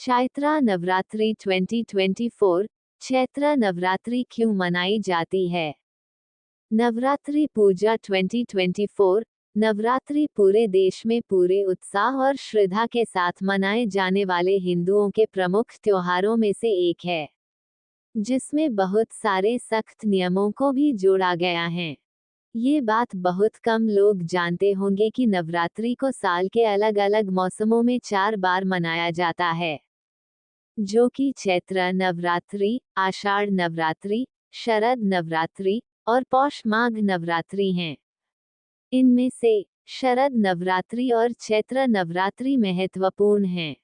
चैत्र नवरात्रि 2024। चैत्र नवरात्रि क्यों मनाई जाती है? नवरात्रि पूजा 2024। नवरात्रि पूरे देश में पूरे उत्साह और श्रद्धा के साथ मनाए जाने वाले हिंदुओं के प्रमुख त्योहारों में से एक है, जिसमें बहुत सारे सख्त नियमों को भी जोड़ा गया है। ये बात बहुत कम लोग जानते होंगे कि नवरात्रि को साल के अलग अलग मौसमों में 4 बार मनाया जाता है, जो कि चैत्र नवरात्रि, आषाढ़ नवरात्रि, शरद नवरात्रि और पौष माघ नवरात्रि हैं। इनमें से शरद नवरात्रि और चैत्र नवरात्रि महत्वपूर्ण हैं।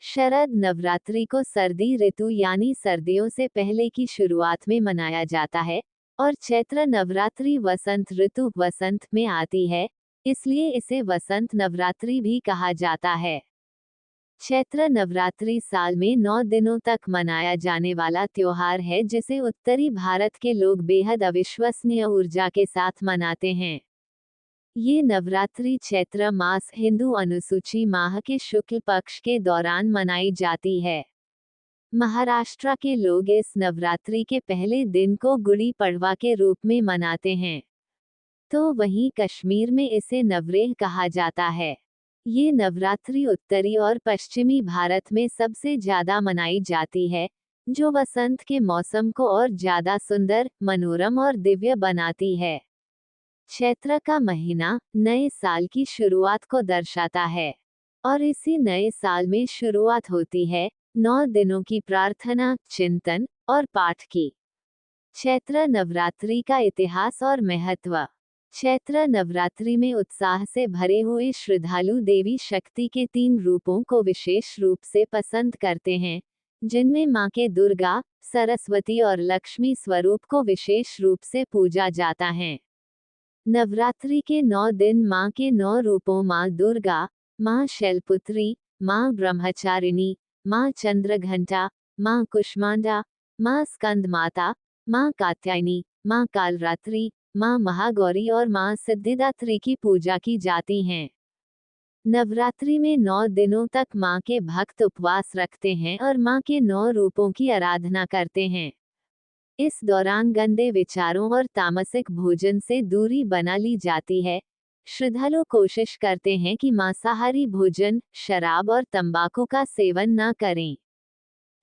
शरद नवरात्रि को सर्दी ऋतु यानी सर्दियों से पहले की शुरुआत में मनाया जाता है और चैत्र नवरात्रि वसंत ऋतु वसंत में आती है, इसलिए इसे वसंत नवरात्रि भी कहा जाता है। चैत्र नवरात्रि साल में 9 दिनों तक मनाया जाने वाला त्योहार है, जिसे उत्तरी भारत के लोग बेहद अविश्वसनीय ऊर्जा के साथ मनाते हैं। ये नवरात्रि चैत्र मास हिंदू अनुसूची माह के शुक्ल पक्ष के दौरान मनाई जाती है। महाराष्ट्र के लोग इस नवरात्रि के पहले दिन को गुड़ी पड़वा के रूप में मनाते हैं, तो वहीं कश्मीर में इसे नवरेह कहा जाता है। ये नवरात्रि उत्तरी और पश्चिमी भारत में सबसे ज्यादा मनाई जाती है, जो वसंत के मौसम को और ज्यादा सुंदर, मनोरम और दिव्य बनाती है। चैत्र का महीना नए साल की शुरुआत को दर्शाता है और इसी नए साल में शुरुआत होती है 9 दिनों की प्रार्थना, चिंतन और पाठ की। चैत्र नवरात्रि का इतिहास और महत्व। चैत्र नवरात्रि में उत्साह से भरे हुए श्रद्धालु देवी शक्ति के 3 रूपों को विशेष रूप से पसंद करते हैं, जिनमें मां के दुर्गा, सरस्वती और लक्ष्मी स्वरूप को विशेष रूप से पूजा जाता है। नवरात्रि के 9 दिन मां के 9 रूपों मां दुर्गा, मां शैलपुत्री, मां ब्रह्मचारिणी, मां चंद्रघंटा, मां कुष्मांडा, मां स्कंदमाता, मां कात्यायनी, मां कालरात्रि, मां महागौरी और मां सिद्धिदात्री की पूजा की जाती हैं। नवरात्रि में 9 दिनों तक मां के भक्त उपवास रखते हैं और मां के 9 रूपों की आराधना करते हैं। इस दौरान गंदे विचारों और तामसिक भोजन से दूरी बना ली जाती है। श्रद्धालु कोशिश करते हैं कि मांसाहारी भोजन, शराब और तंबाकू का सेवन न करें।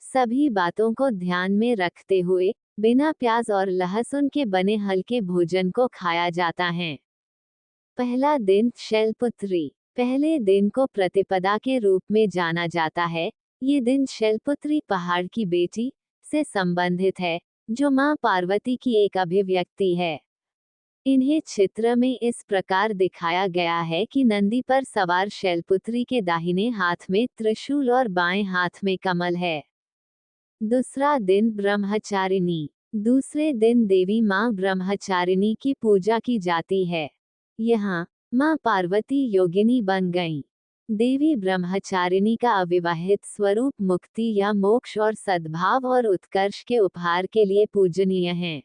सभी बातों को ध्यान में रखते हुए बिना प्याज और लहसुन के बने हल्के भोजन को खाया जाता है। पहला दिन शैलपुत्री। पहले दिन को प्रतिपदा के रूप में जाना जाता है। ये दिन शैलपुत्री पहाड़ की बेटी से संबंधित है, जो मां पार्वती की एक अभिव्यक्ति है। इन्हें चित्र में इस प्रकार दिखाया गया है कि नंदी पर सवार शैलपुत्री के दाहिने हाथ में त्रिशूल और बाएं हाथ में कमल है। दूसरा दिन ब्रह्मचारिणी। दूसरे दिन देवी मां ब्रह्मचारिणी की पूजा की जाती है। यहाँ मां पार्वती योगिनी बन गईं। देवी ब्रह्मचारिणी का अविवाहित स्वरूप मुक्ति या मोक्ष और सद्भाव और उत्कर्ष के उपहार के लिए पूजनीय है।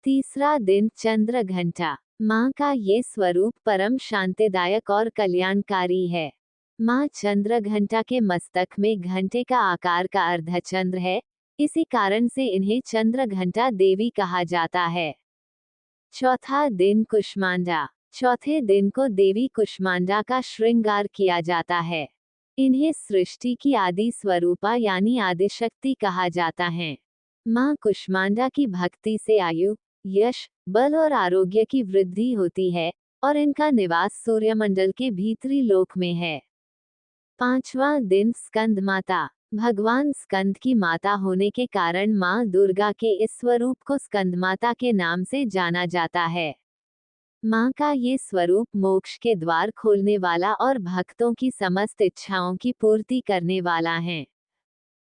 तीसरा दिन चंद्रघंटा। मां का ये स्वरूप परम शांतिदायक और कल्याणकारी है। मां चंद्रघंटा के मस्तक में घंटे का आकार का अर्धचंद्र है, इसी कारण से इन्हें चंद्रघंटा देवी कहा जाता है। चौथा दिन कुष्मांडा। चौथे दिन को देवी कुष्मांडा का श्रृंगार किया जाता है। इन्हें सृष्टि की आदि स्वरूपा यानी आदिशक्ति कहा जाता है। मां कुष्मांडा की भक्ति से आयु, यश, बल और आरोग्य की वृद्धि होती है और इनका निवास सूर्यमंडल के भीतरी लोक में है। पांचवा दिन स्कंदमाता। भगवान स्कंद की माता होने के कारण मां दुर्गा के इस स्वरूप को स्कंदमाता के नाम से जाना जाता है। मां का ये स्वरूप मोक्ष के द्वार खोलने वाला और भक्तों की समस्त इच्छाओं की पूर्ति करने वाला है।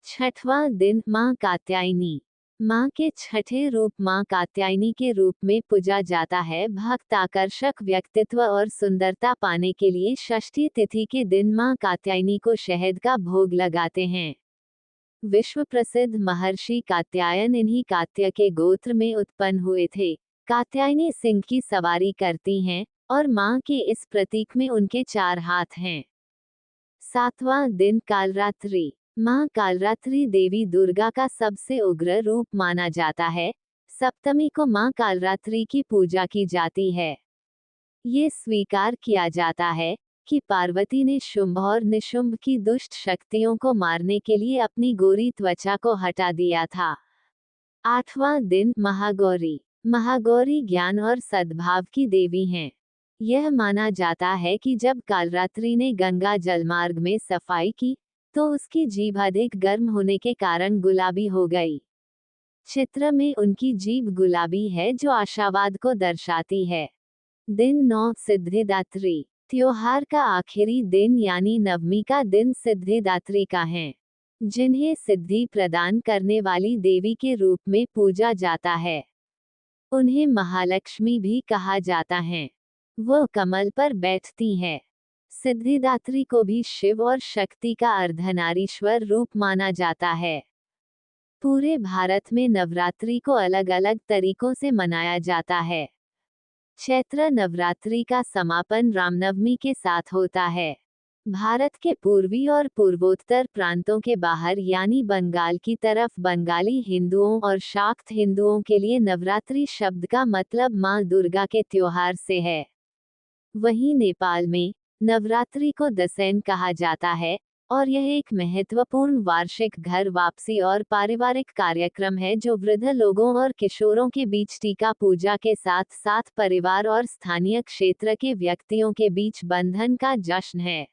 छठवां दिन मां कात्यायनी। मां के छठे रूप मां कात्यायनी के रूप में पूजा जाता है। भक्त आकर्षक व्यक्तित्व और सुंदरता पाने के लिए षष्ठी तिथि के दिन मां कात्यायनी को शहद का भोग लगाते हैं। विश्व प्रसिद्ध महर्षि कात्यायन इन्हीं कात्य के गोत्र में उत्पन्न हुए थे। कात्यायनी सिंह की सवारी करती हैं और मां के इस प्रतीक में उनके 4 हाथ हैं। 7वां दिन कालरात्रि। मां कालरात्रि देवी दुर्गा का सबसे उग्र रूप माना जाता है। सप्तमी को मां कालरात्रि की पूजा की जाती है। ये स्वीकार किया जाता है कि पार्वती ने शुंभ और निशुंभ की दुष्ट शक्तियों को मारने के लिए अपनी गोरी त्वचा को हटा दिया था। 8वां दिन महागौरी। महागौरी ज्ञान और सद्भाव की देवी हैं। यह माना जाता है कि जब कालरात्रि ने गंगा जलमार्ग में सफाई की, तो उसकी जीभ अधिक गर्म होने के कारण गुलाबी हो गई। चित्र में उनकी जीभ गुलाबी है, जो आशावाद को दर्शाती है। दिन 9 सिद्धिदात्री। त्योहार का आखिरी दिन यानी नवमी का दिन सिद्धिदात्री का है, जिन्हें सिद्धि प्रदान करने वाली देवी के रूप में पूजा जाता है। उन्हें महालक्ष्मी भी कहा जाता है। वो कमल पर बैठती है। सिद्धिदात्री को भी शिव और शक्ति का अर्धनारीश्वर रूप माना जाता है। पूरे भारत में नवरात्रि को अलग अलग तरीकों से मनाया जाता है। चैत्र नवरात्रि का समापन रामनवमी के साथ होता है। भारत के पूर्वी और पूर्वोत्तर प्रांतों के बाहर यानी बंगाल की तरफ बंगाली हिंदुओं और शाक्त हिंदुओं के लिए नवरात्रि शब्द का मतलब मां दुर्गा के त्योहार से है। वहीं नेपाल में नवरात्रि को दसैन कहा जाता है और यह एक महत्वपूर्ण वार्षिक घर वापसी और पारिवारिक कार्यक्रम है, जो वृद्ध लोगों और किशोरों के बीच टीका पूजा के साथ साथ परिवार और स्थानीय क्षेत्र के व्यक्तियों के बीच बंधन का जश्न है।